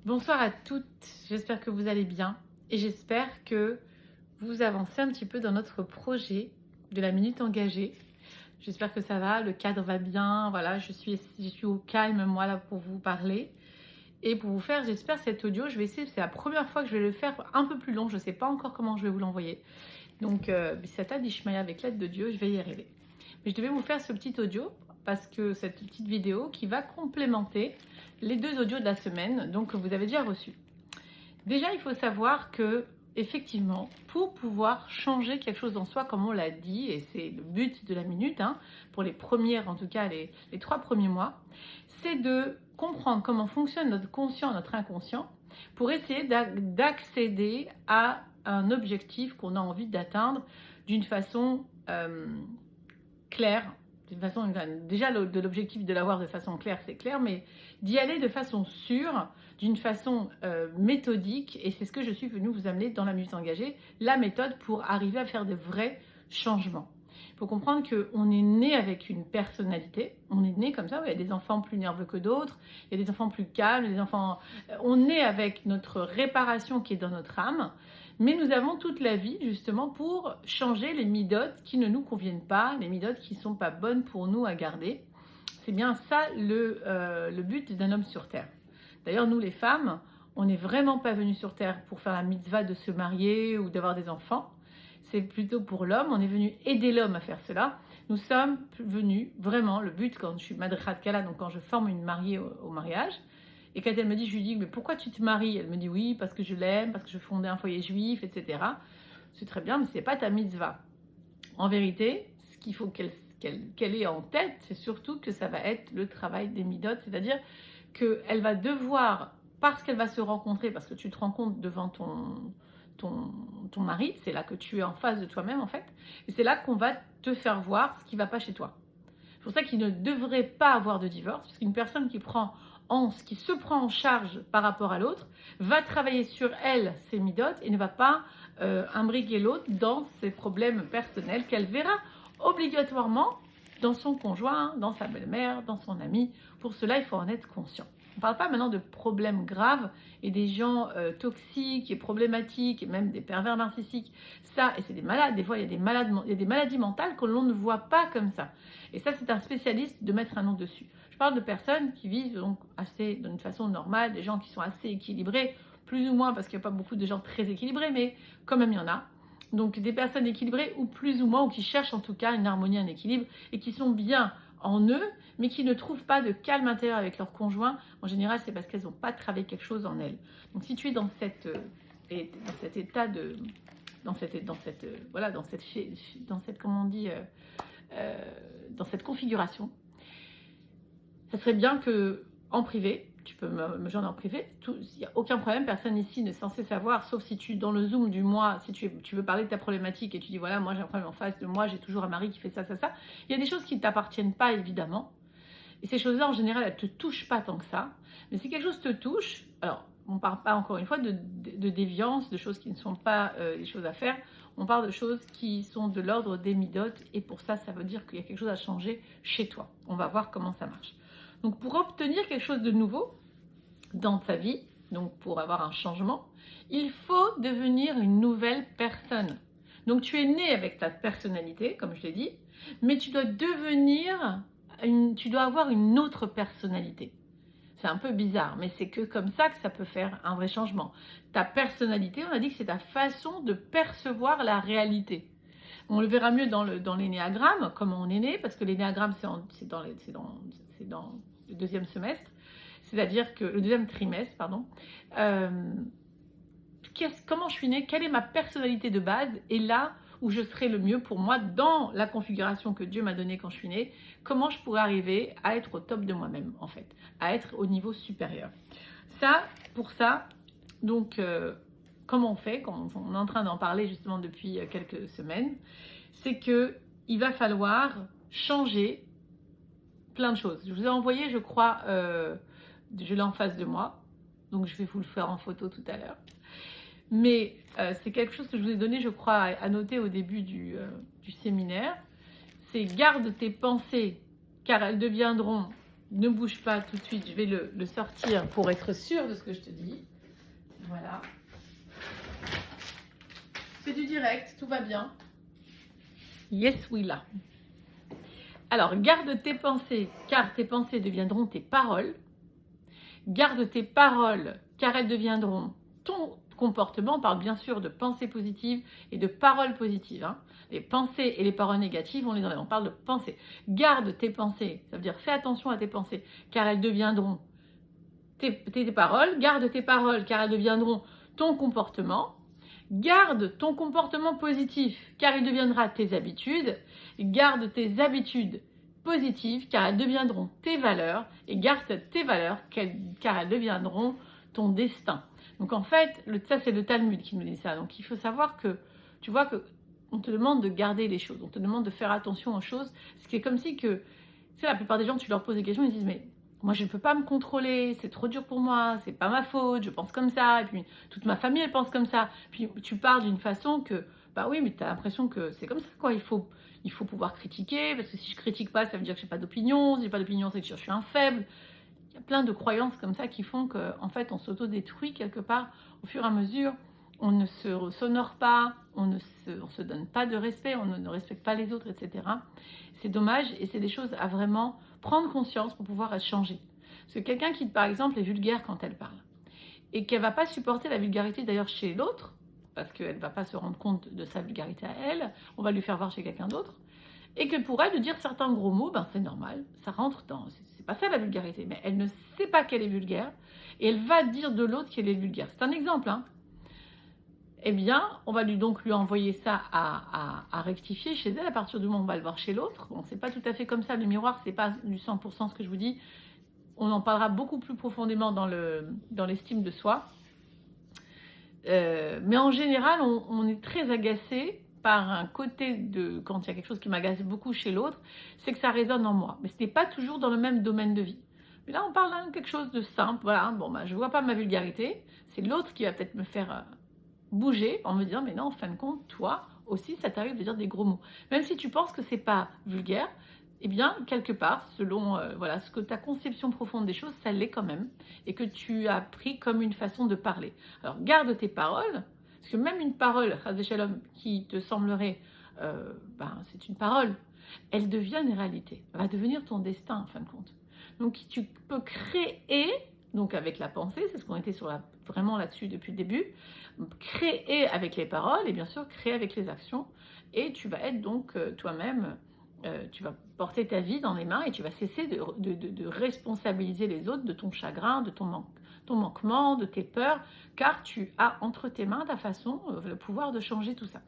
Bonsoir à toutes, j'espère que vous allez bien et j'espère que vous avancez un petit peu dans notre projet de la minute engagée. J'espère que ça va, le cadre va bien, voilà, je suis au calme moi là pour vous parler et pour vous faire, j'espère, cet audio. Je vais essayer, c'est la première fois que je vais le faire un peu plus long, je ne sais pas encore comment je vais vous l'envoyer. Donc, Bisata Dishmaya, avec l'aide de Dieu, je vais y arriver. Mais je devais vous faire ce petit audio parce que cette petite vidéo qui va complémenter les 2 audios de la semaine, donc que vous avez déjà reçus. Déjà, il faut savoir que, effectivement, pour pouvoir changer quelque chose en soi, comme on l'a dit, et c'est le but de la minute, pour les premières, en tout cas les 3 premiers mois, c'est de comprendre comment fonctionne notre conscient, notre inconscient, pour essayer d'accéder à un objectif qu'on a envie d'atteindre d'une façon claire. Déjà, de l'objectif de l'avoir de façon claire, c'est clair, mais d'y aller de façon sûre, d'une façon méthodique, et c'est ce que je suis venue vous amener dans la minute engagée, la méthode pour arriver à faire de vrais changements. Il faut comprendre qu'on est né avec une personnalité, on est né comme ça, il y a des enfants plus nerveux que d'autres, il y a des enfants plus calmes, on est avec notre réparation qui est dans notre âme, mais nous avons toute la vie justement pour changer les midotes qui ne nous conviennent pas, les midotes qui ne sont pas bonnes pour nous à garder. C'est bien ça le but d'un homme sur terre. D'ailleurs, nous les femmes, on n'est vraiment pas venus sur terre pour faire la mitzvah de se marier ou d'avoir des enfants. C'est plutôt pour l'homme, on est venu aider l'homme à faire cela. Nous sommes venus, vraiment, le but quand je suis madrichat kala, donc quand je forme une mariée au mariage, et quand elle me dit, je lui dis, mais pourquoi tu te maries? Elle me dit, oui, parce que je l'aime, parce que je fondais un foyer juif, etc. C'est très bien, mais ce n'est pas ta mitzvah. En vérité, ce qu'il faut qu'elle ait en tête, c'est surtout que ça va être le travail des midotes, c'est-à-dire qu'elle va devoir, parce qu'elle va se rencontrer, parce que tu te rencontres devant ton mari, c'est là que tu es en face de toi-même en fait, et c'est là qu'on va te faire voir ce qui ne va pas chez toi. C'est pour ça qu'il ne devrait pas avoir de divorce, parce qu'une personne qui se prend en charge par rapport à l'autre, va travailler sur elle, ses midotes, et ne va pas imbriquer l'autre dans ses problèmes personnels qu'elle verra obligatoirement dans son conjoint, dans sa belle-mère, dans son ami. Pour cela, il faut en être conscient. On ne parle pas maintenant de problèmes graves et des gens toxiques et problématiques, et même des pervers narcissiques. Ça, et c'est des malades, des fois il y a des maladies mentales que l'on ne voit pas comme ça. Et ça, c'est un spécialiste de mettre un nom dessus. Je parle de personnes qui vivent donc d'une façon normale, des gens qui sont assez équilibrés, plus ou moins, parce qu'il n'y a pas beaucoup de gens très équilibrés, mais quand même il y en a. Donc des personnes équilibrées, ou plus ou moins, ou qui cherchent en tout cas une harmonie, un équilibre, et qui sont bien en eux, mais qui ne trouvent pas de calme intérieur avec leur conjoint. En général, c'est parce qu'elles n'ont pas travaillé quelque chose en elles. Donc si tu es dans cet état de... dans cette configuration, ça serait bien que en privé, tu peux me joindre en privé, il n'y a aucun problème, personne ici n'est censé savoir, sauf si tu, dans le Zoom du mois, si tu veux parler de ta problématique et tu dis voilà, moi j'ai un problème en face de moi, j'ai toujours un mari qui fait ça, ça, ça. Il y a des choses qui ne t'appartiennent pas évidemment, et ces choses-là en général elles ne te touchent pas tant que ça, mais si quelque chose te touche, alors on ne parle pas encore une fois de déviance, de choses qui ne sont pas les choses à faire, on parle de choses qui sont de l'ordre des midotes, et pour ça, ça veut dire qu'il y a quelque chose à changer chez toi. On va voir comment ça marche. Donc pour obtenir quelque chose de nouveau dans ta vie, donc pour avoir un changement, il faut devenir une nouvelle personne. Donc tu es né avec ta personnalité, comme je l'ai dit, mais tu dois avoir une autre personnalité. C'est un peu bizarre, mais c'est que comme ça que ça peut faire un vrai changement. Ta personnalité, on a dit que c'est ta façon de percevoir la réalité. On le verra mieux dans l'énéagramme, comment on est né, parce que l'énéagramme, c'est dans le deuxième semestre, c'est-à-dire que le deuxième trimestre, pardon. Comment je suis née, quelle est ma personnalité de base, et là où je serai le mieux pour moi dans la configuration que Dieu m'a donnée quand je suis née, comment je pourrais arriver à être au top de moi-même, en fait, à être au niveau supérieur. Pour ça, donc, comment on fait, quand on est en train d'en parler justement depuis quelques semaines, c'est qu'il va falloir changer plein de choses. Je vous ai envoyé, je crois, je l'ai en face de moi, donc je vais vous le faire en photo tout à l'heure. Mais c'est quelque chose que je vous ai donné, je crois, à noter au début du séminaire. C'est garde tes pensées, car elles deviendront ne bouge pas tout de suite, je vais le sortir pour être sûr de ce que je te dis. Voilà. C'est du direct, tout va bien. Yes, oui, là. Alors, garde tes pensées, car tes pensées deviendront tes paroles. Garde tes paroles, car elles deviendront ton comportement. On parle bien sûr de pensées positives et de paroles positives. Hein. Les pensées et les paroles négatives, on les enlève. On parle de pensées. Garde tes pensées, ça veut dire fais attention à tes pensées, car elles deviendront tes paroles. Garde tes paroles, car elles deviendront ton comportement. Garde ton comportement positif, car il deviendra tes habitudes. Garde tes habitudes positives, car elles deviendront tes valeurs. Et garde tes valeurs, car elles deviendront ton destin. Donc en fait, ça c'est le Talmud qui nous dit ça. Donc il faut savoir que, tu vois que on te demande de garder les choses, on te demande de faire attention aux choses. Ce qui est comme si que, tu sais, la plupart des gens, tu leur poses des questions, ils disent mais moi je ne peux pas me contrôler, c'est trop dur pour moi, c'est pas ma faute, je pense comme ça, et puis toute ma famille elle pense comme ça. Puis tu parles d'une façon que, bah oui, mais tu as l'impression que c'est comme ça quoi, il faut pouvoir critiquer, parce que si je critique pas, ça veut dire que j'ai pas d'opinion, si j'ai pas d'opinion, c'est que je suis un faible. Il y a plein de croyances comme ça qui font qu'en fait on s'auto-détruit quelque part au fur et à mesure. On ne se s'honore pas, on ne se donne pas de respect, on ne respecte pas les autres, etc. C'est dommage et c'est des choses à vraiment prendre conscience pour pouvoir changer. Parce que quelqu'un qui, par exemple, est vulgaire quand elle parle et qu'elle ne va pas supporter la vulgarité d'ailleurs chez l'autre, parce qu'elle ne va pas se rendre compte de sa vulgarité à elle, on va lui faire voir chez quelqu'un d'autre, et que pour elle, de dire certains gros mots, ben c'est normal, ça rentre dans... C'est pas ça la vulgarité, mais elle ne sait pas qu'elle est vulgaire, et elle va dire de l'autre qu'elle est vulgaire. C'est un exemple, hein. Eh bien, on va donc lui envoyer ça à rectifier chez elle à partir du moment où on va le voir chez l'autre. Bon, c'est pas tout à fait comme ça, le miroir, c'est pas du 100% ce que je vous dis. On en parlera beaucoup plus profondément dans l'estime de soi. Mais en général, on est très agacé par un côté de... Quand il y a quelque chose qui m'agace beaucoup chez l'autre, c'est que ça résonne en moi. Mais ce n'est pas toujours dans le même domaine de vie. Mais là, on parle de quelque chose de simple. Voilà, bon, je ne vois pas ma vulgarité. C'est l'autre qui va peut-être me faire... bouger en me disant mais non, en fin de compte, toi aussi ça t'arrive de dire des gros mots, même si tu penses que c'est pas vulgaire, eh bien quelque part selon voilà ce que ta conception profonde des choses, ça l'est quand même, et que tu as pris comme une façon de parler. Alors garde tes paroles, parce que même une parole Shalom, qui te semblerait c'est une parole, elle devient une réalité, elle va devenir ton destin en fin de compte. Donc tu peux créer, donc avec la pensée, c'est ce qu'on était vraiment là-dessus depuis le début, créer avec les paroles et bien sûr créer avec les actions, et tu vas être donc toi-même, tu vas porter ta vie dans les mains et tu vas cesser de responsabiliser les autres de ton chagrin, de ton manquement, de tes peurs, car tu as entre tes mains ta façon, le pouvoir de changer tout ça.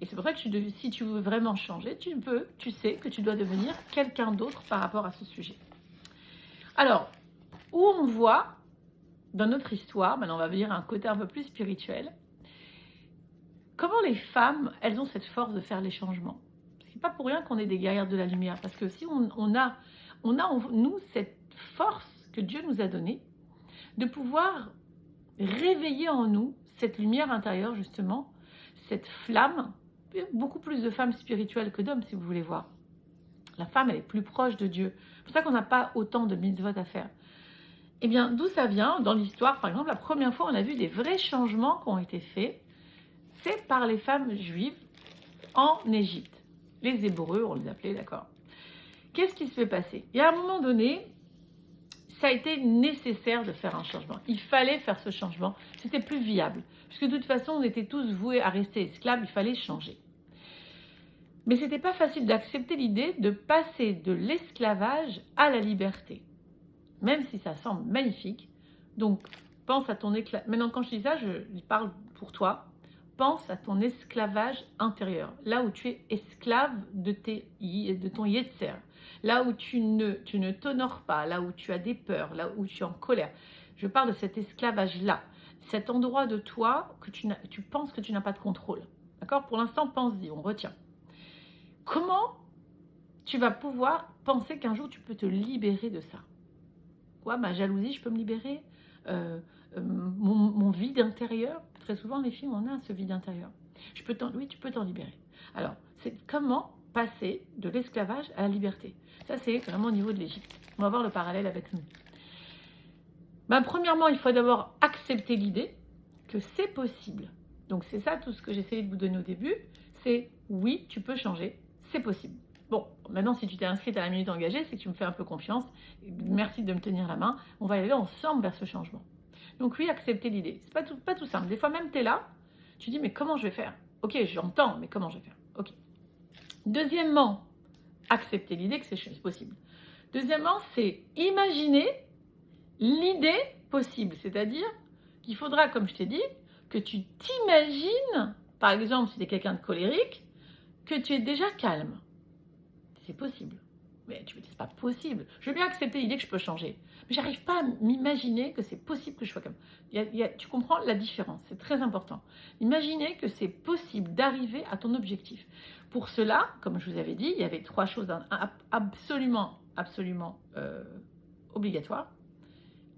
Et c'est pour ça que si tu veux vraiment changer, tu sais que tu dois devenir quelqu'un d'autre par rapport à ce sujet. Alors, où on voit dans notre histoire, maintenant on va venir à un côté un peu plus spirituel, comment les femmes, elles ont cette force de faire les changements. C'est pas pour rien qu'on est des guerrières de la lumière, parce que si on a en nous cette force que Dieu nous a donnée, de pouvoir réveiller en nous cette lumière intérieure justement, cette flamme, beaucoup plus de femmes spirituelles que d'hommes si vous voulez voir. La femme, elle est plus proche de Dieu. C'est pour ça qu'on n'a pas autant de mitzvot à faire. Eh bien, d'où ça vient? Dans l'histoire, par exemple, la première fois, on a vu des vrais changements qui ont été faits. C'est par les femmes juives en Égypte. Les Hébreux, on les appelait, d'accord. Qu'est-ce qui se fait passer? Et à un moment donné, ça a été nécessaire de faire un changement. Il fallait faire ce changement. C'était plus viable. Puisque de toute façon, on était tous voués à rester esclaves. Il fallait changer. Mais ce n'était pas facile d'accepter l'idée de passer de l'esclavage à la liberté. Même si ça semble magnifique. Donc, pense à ton esclavage. Maintenant, quand je dis ça, je parle pour toi. Pense à ton esclavage intérieur. Là où tu es esclave de ton yetzer. Là où tu ne t'honores pas. Là où tu as des peurs. Là où tu es en colère. Je parle de cet esclavage-là. Cet endroit de toi que tu penses que tu n'as pas de contrôle. D'accord? Pour l'instant, pense-y, on retient. Comment tu vas pouvoir penser qu'un jour tu peux te libérer de ça? Quoi, ma jalousie, je peux me libérer, mon vide intérieur. Très souvent, les filles, on a ce vide intérieur. Oui, tu peux t'en libérer. Alors, c'est comment passer de l'esclavage à la liberté. Ça, c'est vraiment au niveau de l'Égypte. On va voir le parallèle avec nous. Ben, premièrement, il faut d'abord accepter l'idée que c'est possible. Donc, c'est ça tout ce que j'essayais de vous donner au début. C'est oui, tu peux changer, c'est possible. Bon, maintenant, si tu t'es inscrite à la minute engagée, c'est que tu me fais un peu confiance. Merci de me tenir la main. On va aller ensemble vers ce changement. Donc oui, accepter l'idée. C'est pas tout simple. Des fois même, tu es là, tu dis, mais comment je vais faire? Ok, j'entends, mais comment je vais faire? Ok. Deuxièmement, accepter l'idée que c'est possible. Deuxièmement, c'est imaginer l'idée possible. C'est-à-dire qu'il faudra, comme je t'ai dit, que tu t'imagines, par exemple, si tu es quelqu'un de colérique, que tu es déjà calme. C'est possible. Mais tu me dis, c'est pas possible. Je veux bien accepter l'idée que je peux changer. Mais j'arrive pas à m'imaginer que c'est possible que je sois comme... Tu comprends la différence, c'est très important. Imaginez que c'est possible d'arriver à ton objectif. Pour cela, comme je vous avais dit, il y avait 3 choses absolument obligatoires.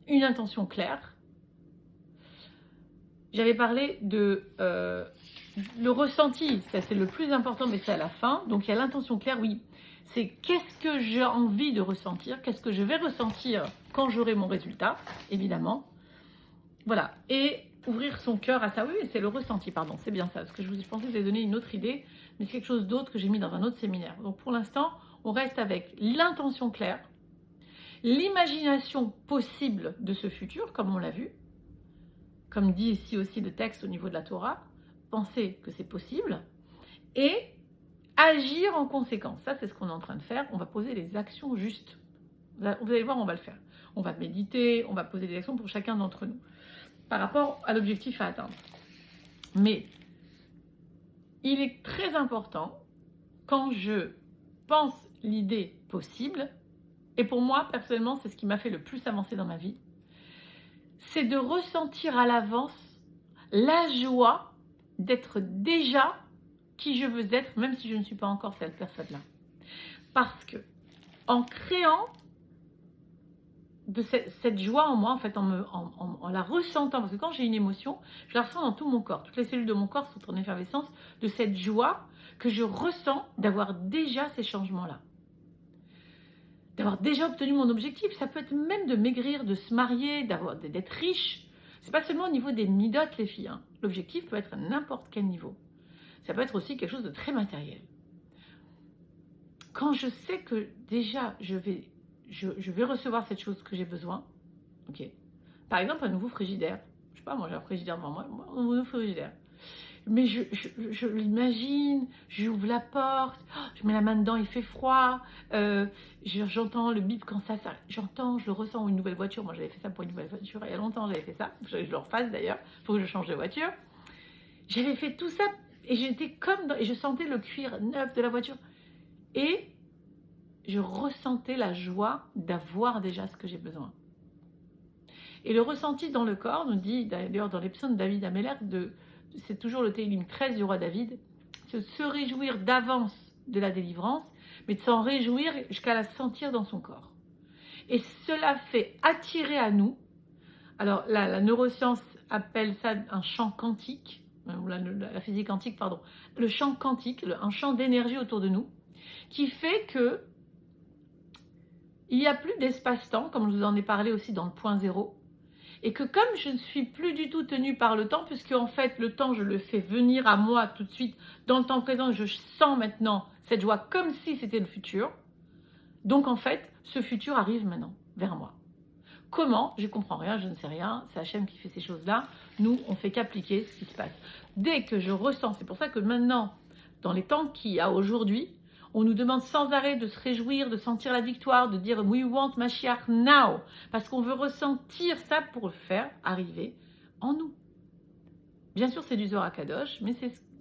Une intention claire. J'avais parlé de le ressenti, ça c'est le plus important, mais c'est à la fin. Donc il y a l'intention claire, oui. C'est qu'est-ce que j'ai envie de ressentir, qu'est-ce que je vais ressentir quand j'aurai mon résultat, évidemment. Voilà, et ouvrir son cœur à ça. Oui, c'est le ressenti, pardon, c'est bien ça. Parce que je pensais vous ai donné une autre idée, mais c'est quelque chose d'autre que j'ai mis dans un autre séminaire. Donc pour l'instant, on reste avec l'intention claire, l'imagination possible de ce futur, comme on l'a vu, comme dit ici aussi le texte au niveau de la Torah, penser que c'est possible, et agir en conséquence. Ça, c'est ce qu'on est en train de faire. On va poser les actions justes. Vous allez voir, on va le faire. On va méditer, on va poser des actions pour chacun d'entre nous, par rapport à l'objectif à atteindre. Mais il est très important, quand je pense l'idée possible, et pour moi, personnellement, c'est ce qui m'a fait le plus avancer dans ma vie, c'est de ressentir à l'avance la joie d'être déjà qui je veux être, même si je ne suis pas encore cette personne-là. Parce que, en créant de cette joie en moi, en fait, en la ressentant, parce que quand j'ai une émotion, je la ressens dans tout mon corps. Toutes les cellules de mon corps sont en effervescence de cette joie que je ressens d'avoir déjà ces changements-là. D'avoir déjà obtenu mon objectif. Ça peut être même de maigrir, de se marier, d'être riche. C'est pas seulement au niveau des midotes, les filles. Hein. L'objectif peut être à n'importe quel niveau. Ça peut être aussi quelque chose de très matériel. Quand je sais que déjà je vais recevoir cette chose que j'ai besoin, ok. Par exemple, un nouveau frigidaire. Je sais pas, moi j'ai un frigidaire devant moi, un nouveau frigidaire. Mais je l'imagine, j'ouvre la porte, je mets la main dedans, il fait froid, j'entends le bip quand ça s'arrête, je le ressens. Une nouvelle voiture, moi j'avais fait ça pour une nouvelle voiture, il y a longtemps j'avais fait ça, je le refasse d'ailleurs, il faut que je change de voiture. J'avais fait tout ça et j'étais et je sentais le cuir neuf de la voiture. Et je ressentais la joie d'avoir déjà ce que j'ai besoin. Et le ressenti dans le corps, nous dit d'ailleurs dans les psaumes de David Améler, c'est toujours le Télim 13 du roi David, c'est de se réjouir d'avance de la délivrance, mais de s'en réjouir jusqu'à la sentir dans son corps. Et cela fait attirer à nous, alors la neuroscience appelle ça un champ quantique, ou la physique quantique, pardon, le champ quantique, un champ d'énergie autour de nous, qui fait que il n'y a plus d'espace-temps, comme je vous en ai parlé aussi dans le point zéro, et que comme je ne suis plus du tout tenue par le temps, puisque en fait le temps je le fais venir à moi tout de suite, dans le temps présent, je sens maintenant cette joie comme si c'était le futur, donc en fait ce futur arrive maintenant vers moi. Comment? Je ne comprends rien, je ne sais rien, c'est Hachem qui fait ces choses-là, nous on fait qu'appliquer ce qui se passe. Dès que je ressens, c'est pour ça que maintenant, dans les temps qu'il y a aujourd'hui, on nous demande sans arrêt de se réjouir, de sentir la victoire, de dire « We want Mashiach now », parce qu'on veut ressentir ça pour le faire arriver en nous. Bien sûr, c'est du Zohar Kadosh, mais c'est